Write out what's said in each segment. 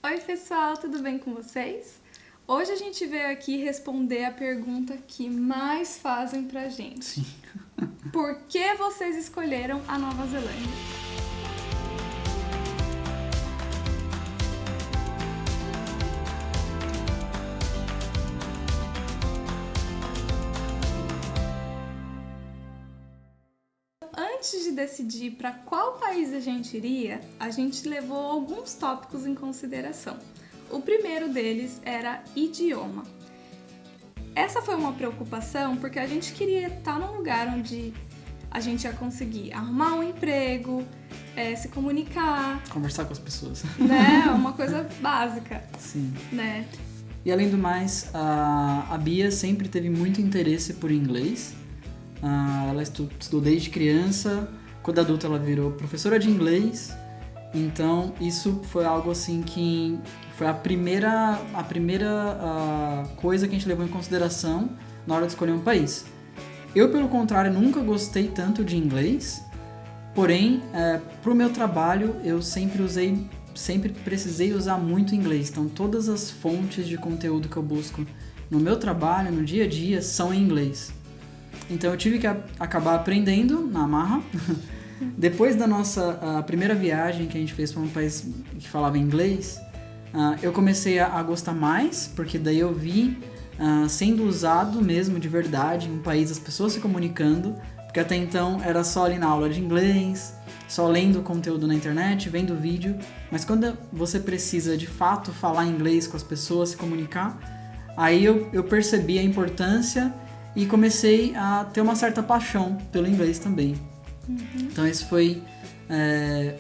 Oi, pessoal, tudo bem com vocês? Hoje a gente veio aqui responder a pergunta que mais fazem pra gente. Sim. Por que vocês escolheram a Nova Zelândia? Antes de decidir para qual país a gente iria, a gente levou alguns tópicos em consideração. O primeiro deles era idioma. Essa foi uma preocupação porque a gente queria estar num lugar onde a gente ia conseguir arrumar um emprego, se comunicar, Conversar com as pessoas. né? Uma coisa básica, Sim. né? E além do mais, a Bia sempre teve muito interesse por inglês. Ela estudou desde criança. Quando adulta ela virou professora de inglês. Então isso foi algo assim que foi a primeira coisa que a gente levou em consideração na hora de escolher um país. Eu, pelo contrário, nunca gostei tanto de inglês. Porém, para o meu trabalho eu sempre precisei usar muito inglês. Então todas as fontes de conteúdo que eu busco no meu trabalho, no dia a dia, são em inglês. Então eu tive que acabar aprendendo na marra. Depois da nossa primeira viagem que a gente fez para um país que falava inglês, eu comecei a gostar mais, porque daí eu vi sendo usado mesmo de verdade em um país, as pessoas se comunicando, porque até então era só ali na aula de inglês, só lendo conteúdo na internet, vendo vídeo, mas quando você precisa de fato falar inglês com as pessoas, se comunicar, aí eu percebi a importância e comecei a ter uma certa paixão pelo inglês também. Uhum. Então esse foi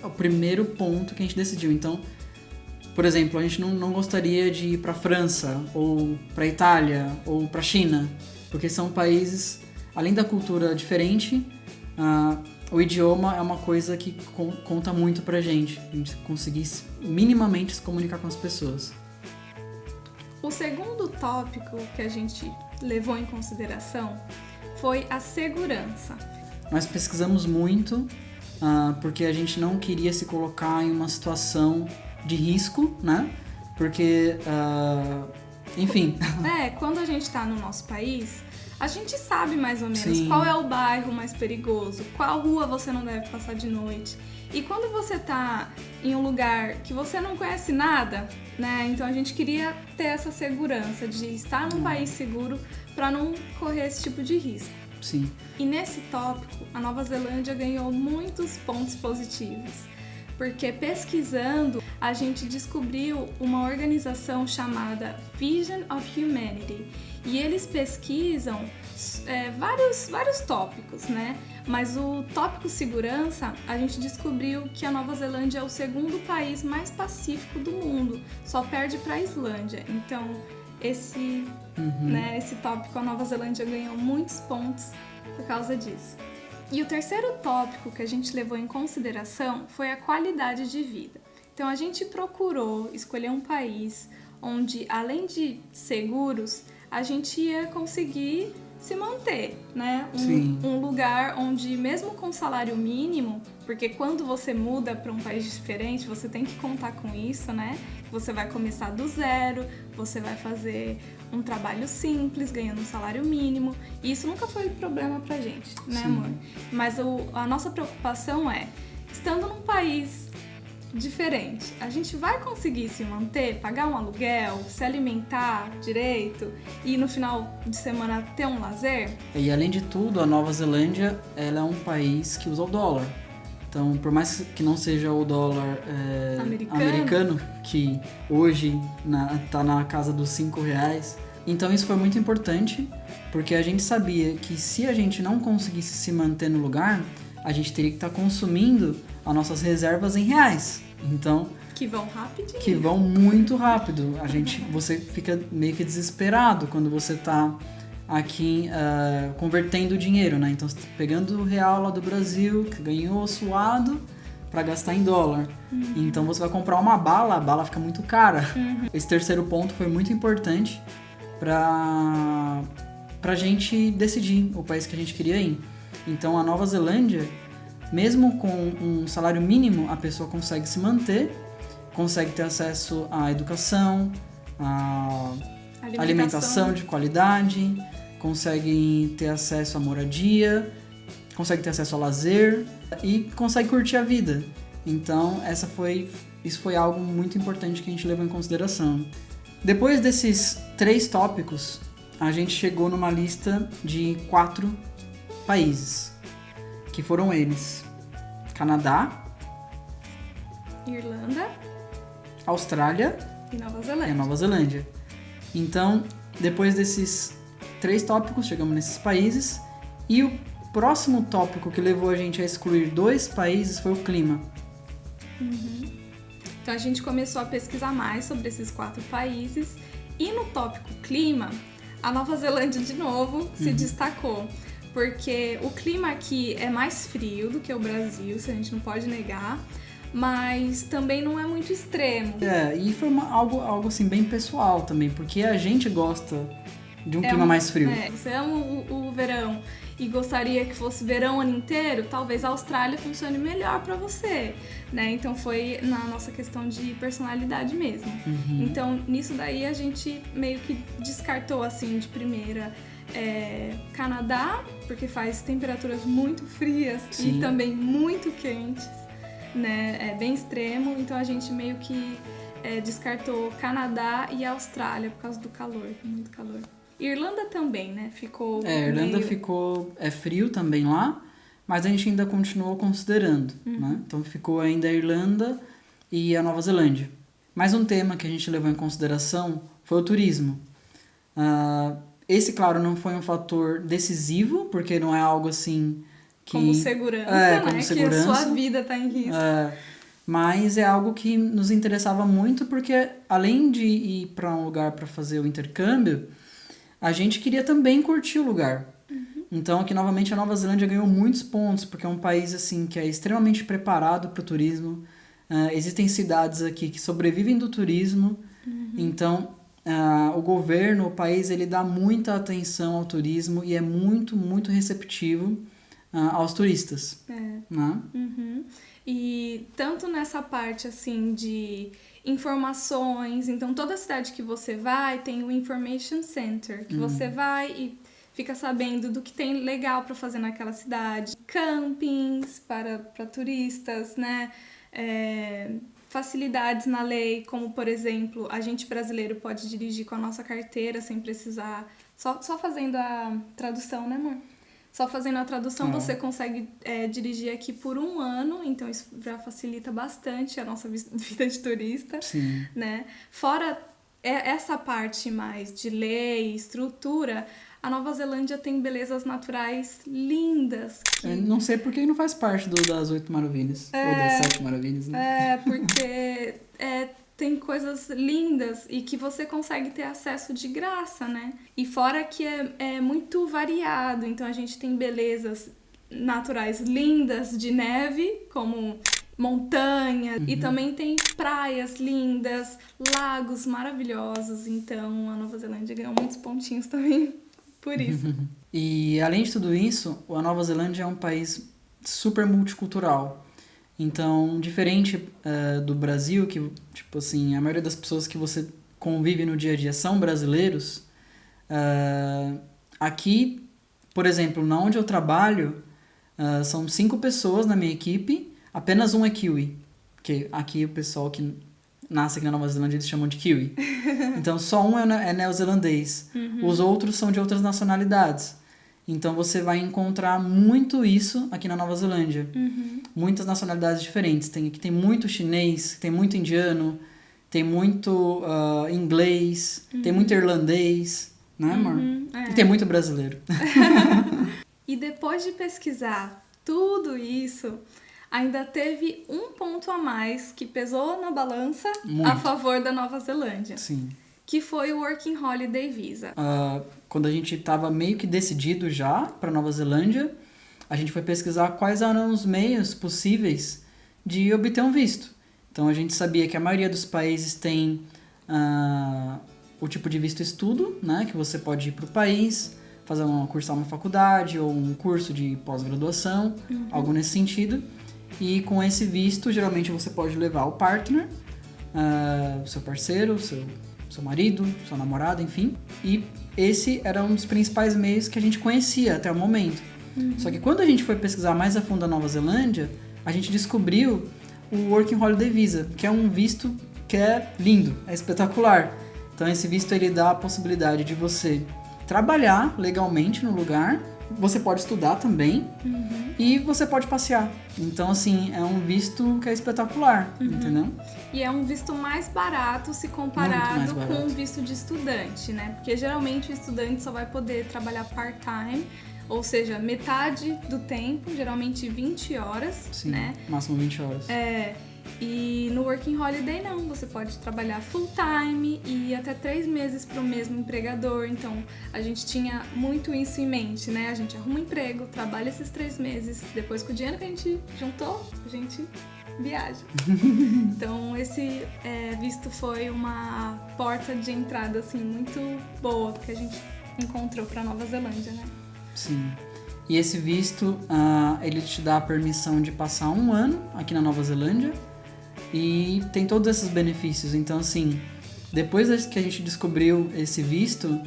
o primeiro ponto que a gente decidiu. Então, por exemplo, a gente não gostaria de ir para a França, ou para a Itália, ou para a China, porque são países, além da cultura diferente, o idioma é uma coisa que conta muito pra gente. A gente conseguir minimamente se comunicar com as pessoas. O segundo tópico que a gente levou em consideração foi a segurança. Nós pesquisamos muito, porque a gente não queria se colocar em uma situação de risco, né? Porque, enfim... Quando a gente tá no nosso país, a gente sabe mais ou menos Sim. Qual é o bairro mais perigoso, qual rua você não deve passar de noite. E quando você tá em um lugar que você não conhece nada, né? Então a gente queria ter essa segurança de estar num país seguro para não correr esse tipo de risco. Sim. E nesse tópico, a Nova Zelândia ganhou muitos pontos positivos, porque pesquisando, a gente descobriu uma organização chamada Vision of Humanity, e eles pesquisam vários tópicos, né? Mas o tópico segurança, a gente descobriu que a Nova Zelândia é o segundo país mais pacífico do mundo, só perde para a Islândia. Então, esse tópico, a Nova Zelândia ganhou muitos pontos por causa disso. E o terceiro tópico que a gente levou em consideração foi a qualidade de vida. Então, a gente procurou escolher um país onde, além de seguros, a gente ia conseguir se manter, né? Um lugar onde, mesmo com salário mínimo, porque quando você muda para um país diferente, você tem que contar com isso, né? Você vai começar do zero, você vai fazer um trabalho simples, ganhando um salário mínimo, e isso nunca foi problema pra gente, né, amor? Mas a nossa preocupação é, estando num país diferente, a gente vai conseguir se manter, pagar um aluguel, se alimentar direito e no final de semana ter um lazer? E além de tudo, a Nova Zelândia ela é um país que usa o dólar. Então, por mais que não seja o dólar americano, que hoje está na casa dos R$5, então isso foi muito importante, porque a gente sabia que se a gente não conseguisse se manter no lugar, a gente teria que estar consumindo as nossas reservas em reais. Então, que vão rapidinho. Que vão muito rápido. Você fica meio que desesperado quando você está aqui convertendo o dinheiro, né? Então, você tá pegando o real lá do Brasil, que ganhou suado, para gastar em dólar. Então, você vai comprar uma bala, a bala fica muito cara. Esse terceiro ponto foi muito importante pra gente decidir o país que a gente queria ir. Então, a Nova Zelândia, mesmo com um salário mínimo, a pessoa consegue se manter consegue ter acesso à educação, à alimentação de qualidade, consegue ter acesso à moradia, consegue ter acesso ao lazer e consegue curtir a vida. Então, isso foi algo muito importante que a gente levou em consideração. Depois desses 3 tópicos, a gente chegou numa lista de 4 países, que foram eles: Canadá, Irlanda, Austrália e Nova Zelândia. Então, depois desses 3 tópicos, chegamos nesses países. E o próximo tópico que levou a gente a excluir 2 países foi o clima. Então a gente começou a pesquisar mais sobre esses 4 países. E no tópico clima, a Nova Zelândia de novo se destacou. Porque o clima aqui é mais frio do que o Brasil, isso a gente não pode negar. Mas também não é muito extremo. E foi algo assim bem pessoal também, porque a gente gosta de um clima mais frio. Você ama o verão e gostaria que fosse verão o ano inteiro, talvez a Austrália funcione melhor pra você, né? Então foi na nossa questão de personalidade mesmo. Então nisso daí a gente meio que descartou assim de primeira Canadá, porque faz temperaturas muito frias e também muito quentes, né? É bem extremo, então a gente meio que descartou Canadá e Austrália por causa do calor, muito calor. Irlanda também, né? Ficou Irlanda ficou frio também lá, mas a gente ainda continuou considerando, né? Então ficou ainda a Irlanda e a Nova Zelândia. Mais um tema que a gente levou em consideração foi o turismo. Esse, claro, não foi um fator decisivo, porque não é algo assim que... Como segurança, né? Como segurança. Que a sua vida tá em risco. Mas é algo que nos interessava muito, porque além de ir para um lugar para fazer o intercâmbio, a gente queria também curtir o lugar. Então, aqui, novamente, a Nova Zelândia ganhou muitos pontos, porque é um país assim que é extremamente preparado para o turismo. Existem cidades aqui que sobrevivem do turismo. Então, o governo, o país, ele dá muita atenção ao turismo e é muito, muito receptivo aos turistas. Né? E tanto nessa parte, assim, de informações, então toda cidade que você vai tem o Information Center, que você vai e fica sabendo do que tem legal para fazer naquela cidade, campings para turistas, né? Facilidades na lei, como por exemplo, a gente brasileiro pode dirigir com a nossa carteira sem precisar, só fazendo a tradução, né, amor? Só fazendo a tradução você consegue dirigir aqui por 1 ano, então isso já facilita bastante a nossa vida de turista, né? Fora essa parte mais de lei, estrutura, a Nova Zelândia tem belezas naturais lindas. Não sei por que não faz parte das 8 maravilhas, ou das 7 maravilhas, né? Porque tem coisas lindas e que você consegue ter acesso de graça, né? E fora que é muito variado, então a gente tem belezas naturais lindas de neve, como montanha, e também tem praias lindas, lagos maravilhosos, então a Nova Zelândia ganhou muitos pontinhos também por isso. E além de tudo isso, a Nova Zelândia é um país super multicultural. Então, diferente do Brasil, que, tipo assim, a maioria das pessoas que você convive no dia a dia são brasileiros, aqui, por exemplo, na onde eu trabalho, são 5 pessoas na minha equipe, apenas um é kiwi, porque aqui o pessoal que nasce aqui na Nova Zelândia eles chamam de kiwi. Então, só um é neozelandês, os outros são de outras nacionalidades. Então você vai encontrar muito isso aqui na Nova Zelândia. Muitas nacionalidades diferentes. Aqui tem muito chinês, tem muito indiano, tem muito inglês, tem muito irlandês, né, amor? E tem muito brasileiro. E depois de pesquisar tudo isso, ainda teve um ponto a mais que pesou na balança a favor da Nova Zelândia. Sim. Que foi o Working Holiday Visa. Quando a gente estava meio que decidido já para Nova Zelândia, a gente foi pesquisar quais eram os meios possíveis de obter um visto. Então a gente sabia que a maioria dos países tem o tipo de visto estudo, né, que você pode ir para o país, cursar uma faculdade ou um curso de pós-graduação, algo nesse sentido. E com esse visto, geralmente você pode levar o partner, o seu parceiro, seu marido, seu namorado, enfim. E esse era um dos principais meios que a gente conhecia até o momento. Só que quando a gente foi pesquisar mais a fundo a Nova Zelândia, a gente descobriu o Working Holiday Visa, que é um visto que é lindo, é espetacular. Então esse visto ele dá a possibilidade de você trabalhar legalmente no lugar, você pode estudar também e você pode passear. Então assim, é um visto que é espetacular, entendeu? E é um visto mais barato se comparado com um visto de estudante, né? Porque geralmente o estudante só vai poder trabalhar part-time, ou seja, metade do tempo, geralmente 20 horas, Sim, né? Máximo 20 horas. E no Working Holiday não, você pode trabalhar full time e até 3 meses para o mesmo empregador. Então a gente tinha muito isso em mente, né? A gente arruma um emprego, trabalha esses 3 meses, depois com o dinheiro que a gente juntou, a gente viaja. Então esse visto foi uma porta de entrada assim muito boa que a gente encontrou para Nova Zelândia, né? Sim. E esse visto, ele te dá a permissão de passar 1 ano aqui na Nova Zelândia e tem todos esses benefícios. Então, assim, depois que a gente descobriu esse visto,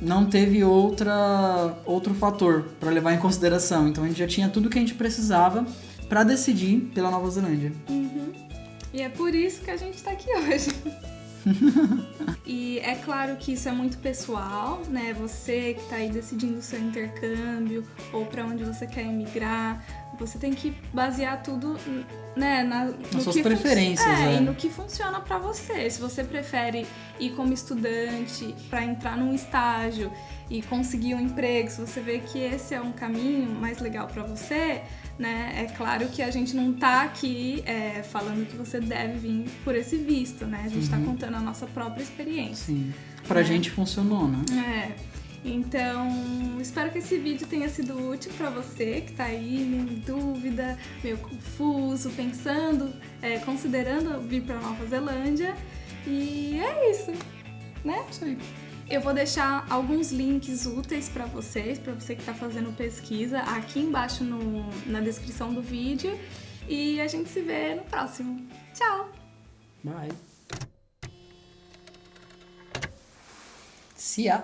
não teve outro fator para levar em consideração. Então, a gente já tinha tudo que a gente precisava para decidir pela Nova Zelândia. E é por isso que a gente está aqui hoje. E é claro que isso é muito pessoal, né? Você que tá aí decidindo o seu intercâmbio ou para onde você quer emigrar, você tem que basear tudo, né, nas suas preferências, e no que funciona para você. Se você prefere ir como estudante para entrar num estágio e conseguir um emprego, se você vê que esse é um caminho mais legal para você, né? É claro que a gente não tá aqui falando que você deve vir por esse visto, né? A gente tá contando a nossa própria experiência. Sim, pra gente funcionou, né? Então, espero que esse vídeo tenha sido útil pra você que tá aí meio em dúvida, meio confuso, pensando, considerando vir pra Nova Zelândia. E é isso, né? Sim. Eu vou deixar alguns links úteis para você que está fazendo pesquisa, aqui embaixo na descrição do vídeo. E a gente se vê no próximo. Tchau! Bye! See ya!